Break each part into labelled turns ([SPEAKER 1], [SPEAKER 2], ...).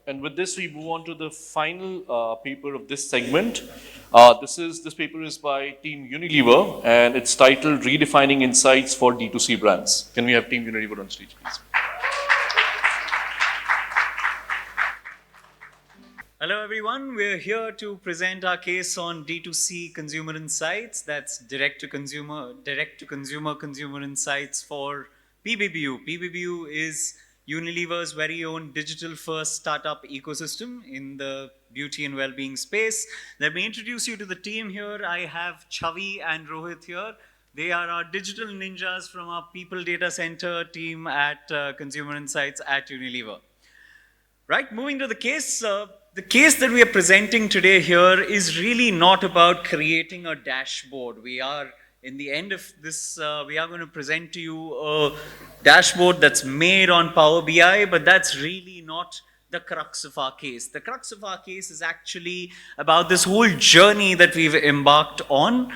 [SPEAKER 1] And with this, we move on to the final paper of this segment. This paper is by Team Unilever, and it's titled "Redefining Insights for D2C Brands." Can we have Team Unilever on stage, please?
[SPEAKER 2] Hello everyone, we're here to present our case on D2C consumer insights. That's direct to consumer consumer insights for PBBU. PBBU is Unilever's very own digital first startup ecosystem in the beauty and well-being space. Let me introduce you to the team here. I have Chavi and Rohit here. They are our digital ninjas from our People Data Center team at Consumer Insights at Unilever. Right, moving to the case that we are presenting today here is really not about creating a dashboard. We are, in the end of this, we are going to present to you a dashboard that's made on Power BI, but that's really not the crux of our case. The crux of our case is actually about this whole journey that we've embarked on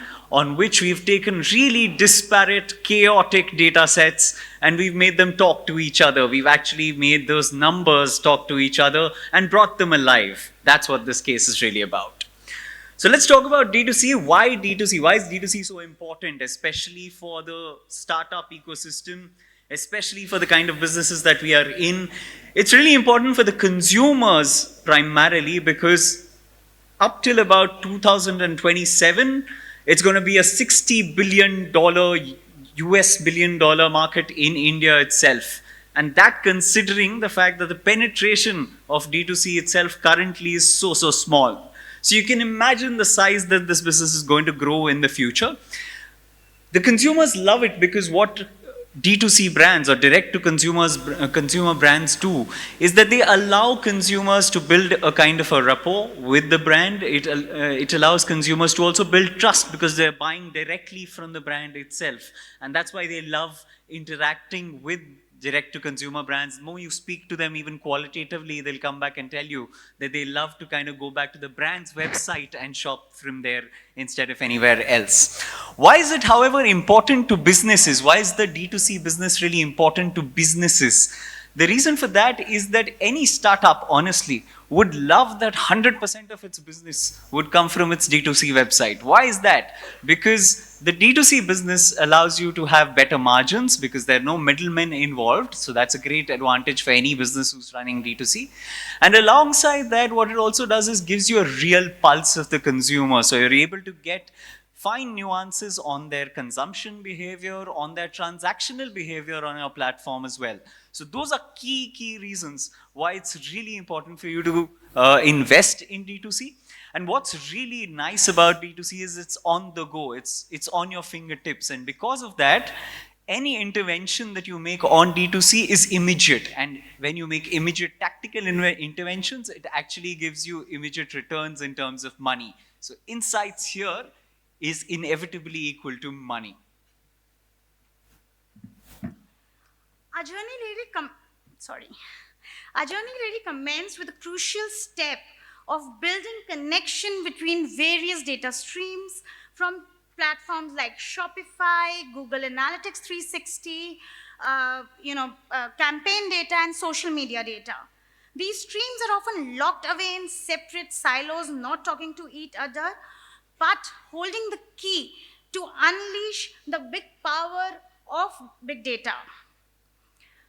[SPEAKER 2] which we've taken really disparate, chaotic data sets and we've made them talk to each other. We've actually made those numbers talk to each other and brought them alive. That's what this case is really about. So let's talk about D2C. Why D2C? Why is D2C so important, especially for the startup ecosystem, especially for the kind of businesses that we are in? It's really important for the consumers primarily because up till about 2027, it's going to be a $60 billion US billion dollar market in India itself. And that considering the fact that the penetration of D2C itself currently is so small. So you can imagine the size that this business is going to grow in the future. The consumers love it because what D2C brands or direct to consumer brands do is that they allow consumers to build a kind of a rapport with the brand. It allows consumers to also build trust because they're buying directly from the brand itself. And that's why they love interacting with direct to consumer brands. The more you speak to them even qualitatively, they'll come back and tell you that they love to kind of go back to the brand's website and shop from there instead of anywhere else. Why is it, however, important to businesses? Why is the D2C business really important to businesses? The reason for that is that any startup, honestly, would love that 100% of its business would come from its D2C website. Why is that? Because the D2C business allows you to have better margins because there are no middlemen involved. So that's a great advantage for any business who's running D2C. And alongside that, what it also does is gives you a real pulse of the consumer. So you're able to get fine nuances on their consumption behavior, on their transactional behavior on your platform as well. So those are key reasons why it's really important for you to invest in D2C. And what's really nice about D2C is it's on the go. It's on your fingertips. And because of that, any intervention that you make on D2C is immediate. And when you make immediate tactical interventions, it actually gives you immediate returns in terms of money. So insights here is inevitably equal to money.
[SPEAKER 3] Our journey really commenced with a crucial step of building connection between various data streams from platforms like Shopify, Google Analytics 360, campaign data and social media data. These streams are often locked away in separate silos, not talking to each other, but holding the key to unleash the big power of big data.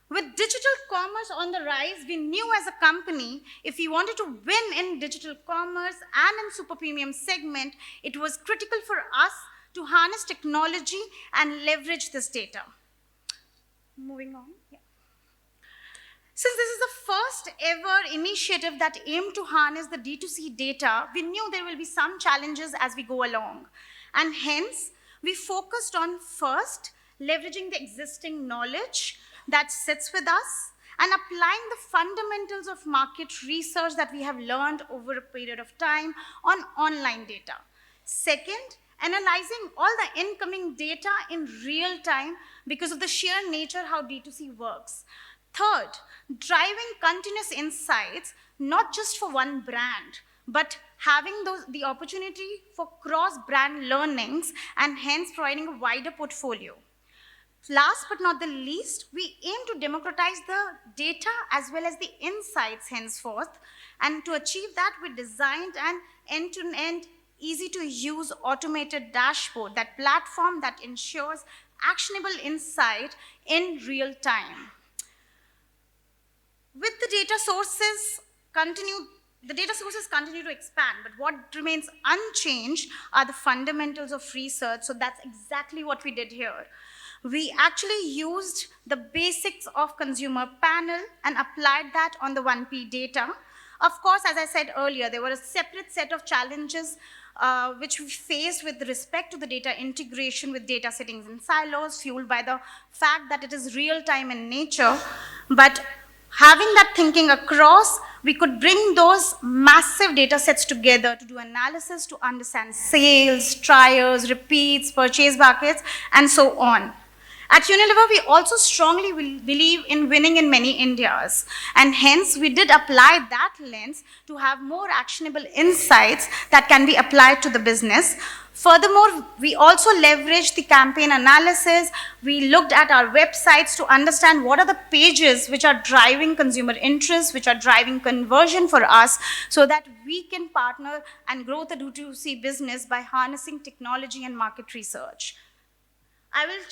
[SPEAKER 3] With digital commerce on the rise, we knew as a company, if we wanted to win in digital commerce and in super premium segment, it was critical for us to harness technology and leverage this data. Moving on. Yeah. Since this is the first ever initiative that aimed to harness the D2C data, we knew there will be some challenges as we go along. And hence, we focused on first, leveraging the existing knowledge that sits with us and applying the fundamentals of market research that we have learned over a period of time on online data. Second, analyzing all the incoming data in real time because of the sheer nature how D2C works. Third, driving continuous insights, not just for one brand, but having the opportunity for cross-brand learnings and hence providing a wider portfolio. Last but not the least, we aim to democratize the data as well as the insights henceforth. And to achieve that, we designed an end-to-end, easy-to-use automated dashboard, that platform that ensures actionable insight in real time. With the data sources continue to expand, but what remains unchanged are the fundamentals of research. So that's exactly what we did here. We actually used the basics of consumer panel and applied that on the 1P data. Of course, as I said earlier, there were a separate set of challenges which we faced with respect to the data integration with data settings in silos, fueled by the fact that it is real time in nature. But having that thinking across, we could bring those massive data sets together to do analysis to understand sales, trials, repeats, purchase buckets, and so on. At Unilever, we also strongly believe in winning in many Indias, and hence we did apply that lens to have more actionable insights that can be applied to the business. Furthermore, we also leveraged the campaign analysis. We looked at our websites to understand what are the pages which are driving consumer interest, which are driving conversion for us, so that we can partner and grow the D2C business by harnessing technology and market research. I will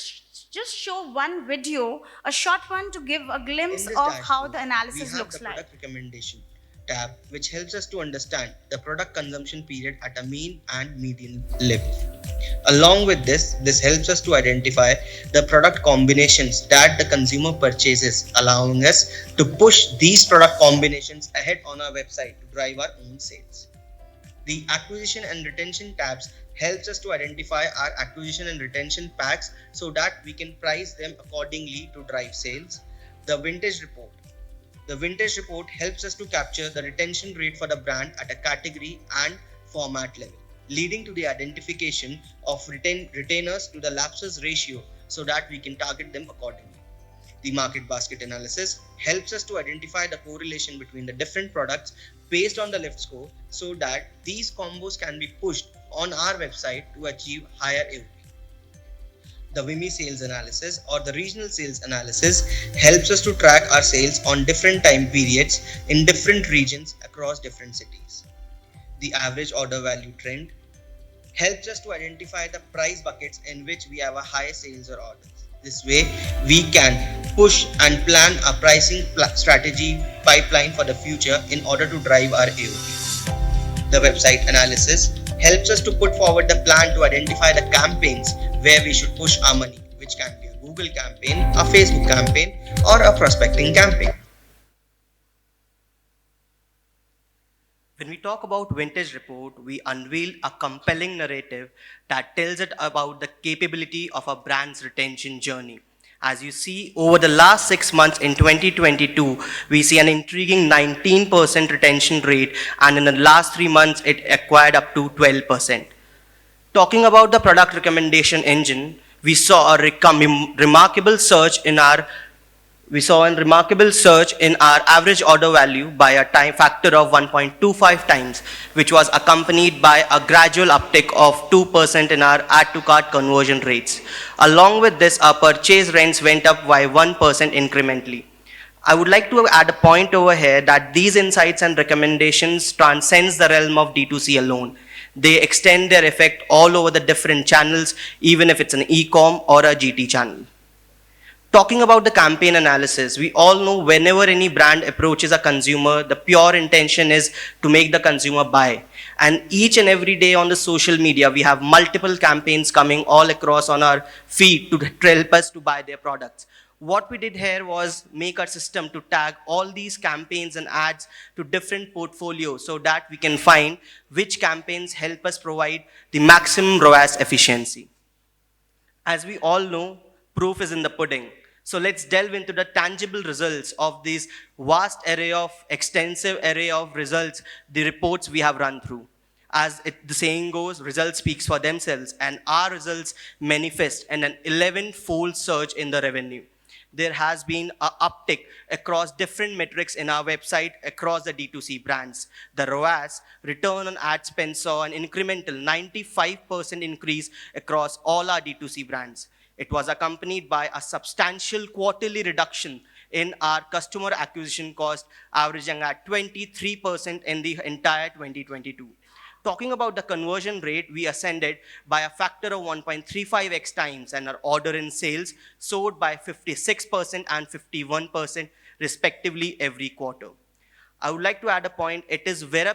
[SPEAKER 3] just show one video, a short one, to give a glimpse
[SPEAKER 4] In this
[SPEAKER 3] of how
[SPEAKER 4] dashboard,
[SPEAKER 3] the
[SPEAKER 4] we
[SPEAKER 3] analysis
[SPEAKER 4] have
[SPEAKER 3] looks
[SPEAKER 4] the
[SPEAKER 3] like.
[SPEAKER 4] product recommendation tab, which helps us to understand the product consumption period at a mean and median level. Along with this helps us to identify the product combinations that the consumer purchases, allowing us to push these product combinations ahead on our website to drive our own sales. The acquisition and retention tabs helps us to identify our acquisition and retention packs so that we can price them accordingly to drive sales. The vintage report. The vintage report helps us to capture the retention rate for the brand at a category and format level, leading to the identification of retainers to the lapses ratio so that we can target them accordingly. The market basket analysis helps us to identify the correlation between the different products based on the lift score so that these combos can be pushed on our website to achieve higher AOV. The WIMI sales analysis or the regional sales analysis helps us to track our sales on different time periods in different regions across different cities. The average order value trend helps us to identify the price buckets in which we have a high sales or orders. This way, we can push and plan a pricing strategy pipeline for the future in order to drive our AOV. The website analysis helps us to put forward the plan to identify the campaigns where we should push our money, which can be a Google campaign, a Facebook campaign, or a prospecting campaign.
[SPEAKER 5] When we talk about Vintage Report, we unveil a compelling narrative that tells it about the capability of a brand's retention journey. As you see, over the last 6 months in 2022, we see an intriguing 19% retention rate, and in the last 3 months, it acquired up to 12%. Talking about the product recommendation engine, we saw a remarkable surge in our average order value by a time factor of 1.25 times, which was accompanied by a gradual uptick of 2% in our add to cart conversion rates. Along with this, our purchase rents went up by 1% incrementally. I would like to add a point over here that these insights and recommendations transcends the realm of D2C alone. They extend their effect all over the different channels, even if it's an e-com or a GT channel. Talking about the campaign analysis, we all know whenever any brand approaches a consumer, the pure intention is to make the consumer buy. And each and every day on the social media, we have multiple campaigns coming all across on our feed to help us to buy their products. What we did here was make a system to tag all these campaigns and ads to different portfolios so that we can find which campaigns help us provide the maximum ROAS efficiency. As we all know, proof is in the pudding. So let's delve into the tangible results of this extensive array of results, the reports we have run through. As the saying goes, results speaks for themselves, and our results manifest in an 11-fold surge in the revenue. There has been an uptick across different metrics in our website across the D2C brands. The ROAS, return on ad spend, saw an incremental 95% increase across all our D2C brands. It was accompanied by a substantial quarterly reduction in our customer acquisition cost, averaging at 23% in the entire 2022. Talking about the conversion rate, we ascended by a factor of 1.35x times, and our order in sales soared by 56% and 51% respectively every quarter. I would like to add a point. It is very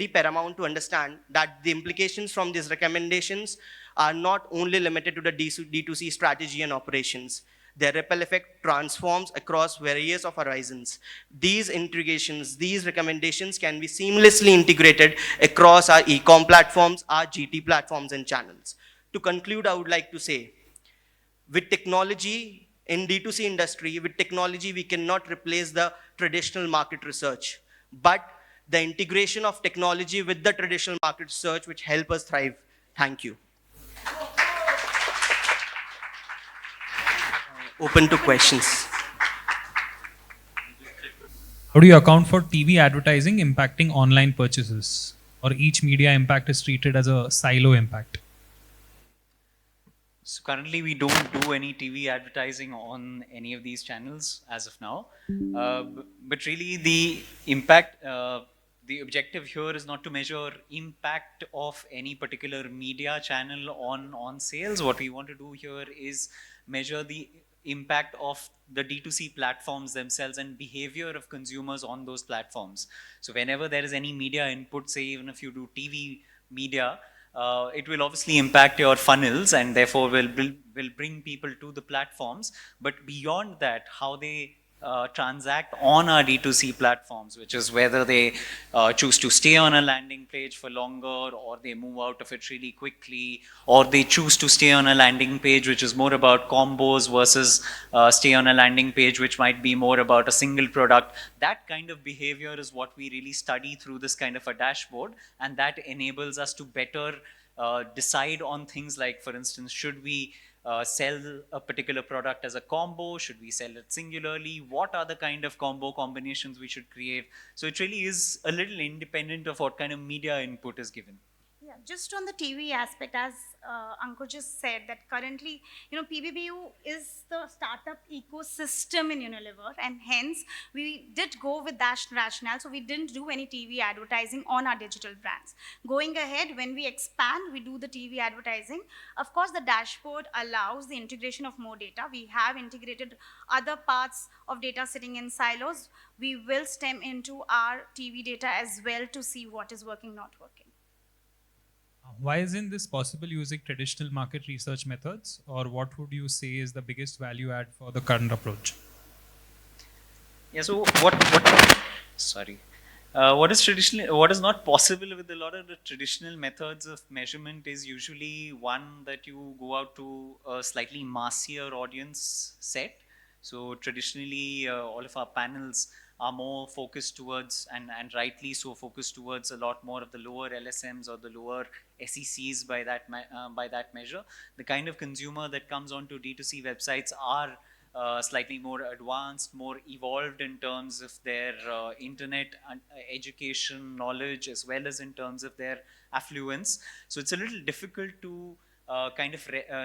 [SPEAKER 5] paramount to understand that the implications from these recommendations are not only limited to the D2C strategy and operations. Their ripple effect transforms across various of horizons. These integrations, these recommendations can be seamlessly integrated across our e-com platforms, our GT platforms and channels. To conclude, I would like to say, with technology in D2C industry, with technology, we cannot replace the traditional market research, but the integration of technology with the traditional market research which help us thrive. Thank you. Open to questions.
[SPEAKER 6] How do you account for TV advertising impacting online purchases? Or each media impact is treated as a silo impact?
[SPEAKER 2] So currently we don't do any TV advertising on any of these channels as of now. But really the impact, the objective here is not to measure impact of any particular media channel on sales. What we want to do here is measure the impact of the D2C platforms themselves and behavior of consumers on those platforms. So whenever there is any media input, say even if you do TV media, it will obviously impact your funnels and therefore will bring people to the platforms. But beyond that, how they transact on our D2C platforms, which is whether they choose to stay on a landing page for longer, or they move out of it really quickly, or they choose to stay on a landing page which is more about combos versus stay on a landing page which might be more about a single product. That kind of behavior is what we really study through this kind of a dashboard, and that enables us to better decide on things like, for instance, should we sell a particular product as a combo? Should we sell it singularly? What are the kind of combo combinations we should create? So it really is a little independent of what kind of media input is given.
[SPEAKER 3] Yeah, just on the TV aspect, as Ankur just said, that currently, PBBU is the startup ecosystem in Unilever, and hence we did go with that rationale. So we didn't do any TV advertising on our digital brands. Going ahead, when we expand, we do the TV advertising. Of course, the dashboard allows the integration of more data. We have integrated other parts of data sitting in silos. We will stem into our TV data as well to see what is working, not working.
[SPEAKER 6] Why isn't this possible using traditional market research methods? Or what would you say is the biggest value add for the current approach?
[SPEAKER 2] Yeah, so what is not possible with a lot of the traditional methods of measurement is usually one that you go out to a slightly massier audience set. So traditionally, all of our panels are more focused towards, and rightly so, focused towards a lot more of the lower LSMs or the lower SECs by that measure. The kind of consumer that comes onto D2C websites are slightly more advanced, more evolved in terms of their internet and education knowledge, as well as in terms of their affluence. So it's a little difficult to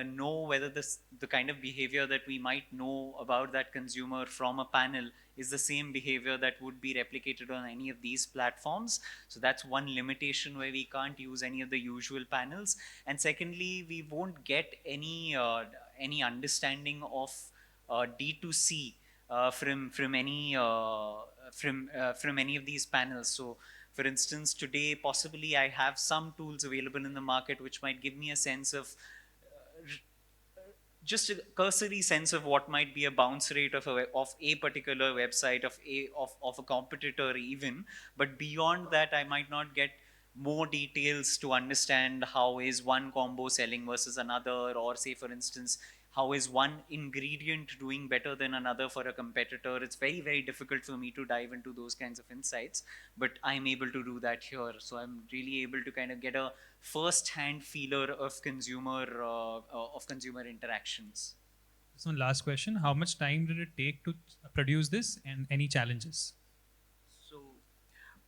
[SPEAKER 2] know whether the kind of behavior that we might know about that consumer from a panel is the same behavior that would be replicated on any of these platforms. So that's one limitation where we can't use any of the usual panels. And secondly, we won't get any understanding of D2C from any of these panels. So for instance, today possibly I have some tools available in the market which might give me a sense of just a cursory sense of what might be a bounce rate of a particular website, of a competitor even. But beyond that, I might not get more details to understand how is one combo selling versus another, or say for instance, how is one ingredient doing better than another for a competitor. It's very, very difficult for me to dive into those kinds of insights, but I'm able to do that here. So I'm really able to kind of get a first-hand feeler of consumer interactions.
[SPEAKER 6] So last question, how much time did it take to produce this, and any challenges?
[SPEAKER 5] So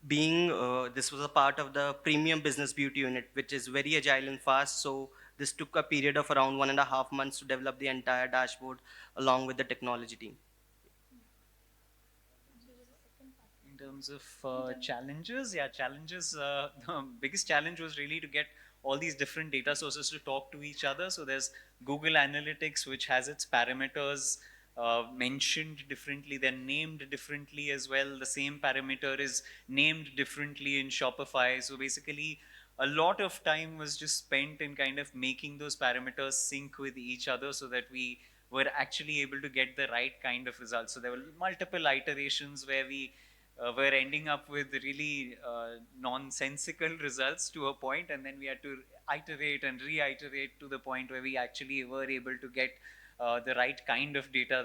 [SPEAKER 5] being this was a part of the premium business beauty unit, which is very agile and fast. So This took a period of around 1.5 months to develop the entire dashboard along with the technology team.
[SPEAKER 2] In terms of challenges, yeah, challenges. The biggest challenge was really to get all these different data sources to talk to each other. So there's Google Analytics, which has its parameters mentioned differently, they're named differently as well. The same parameter is named differently in Shopify. So basically, a lot of time was just spent in kind of making those parameters sync with each other so that we were actually able to get the right kind of results. So there were multiple iterations where we were ending up with really nonsensical results to a point, and then we had to iterate and reiterate to the point where we actually were able to get the right kind of data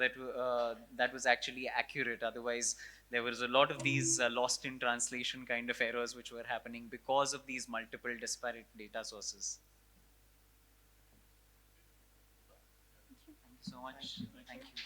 [SPEAKER 2] that was actually accurate. Otherwise, there was a lot of these lost in translation kind of errors which were happening because of these multiple disparate data sources. Thank you so much. Thank you.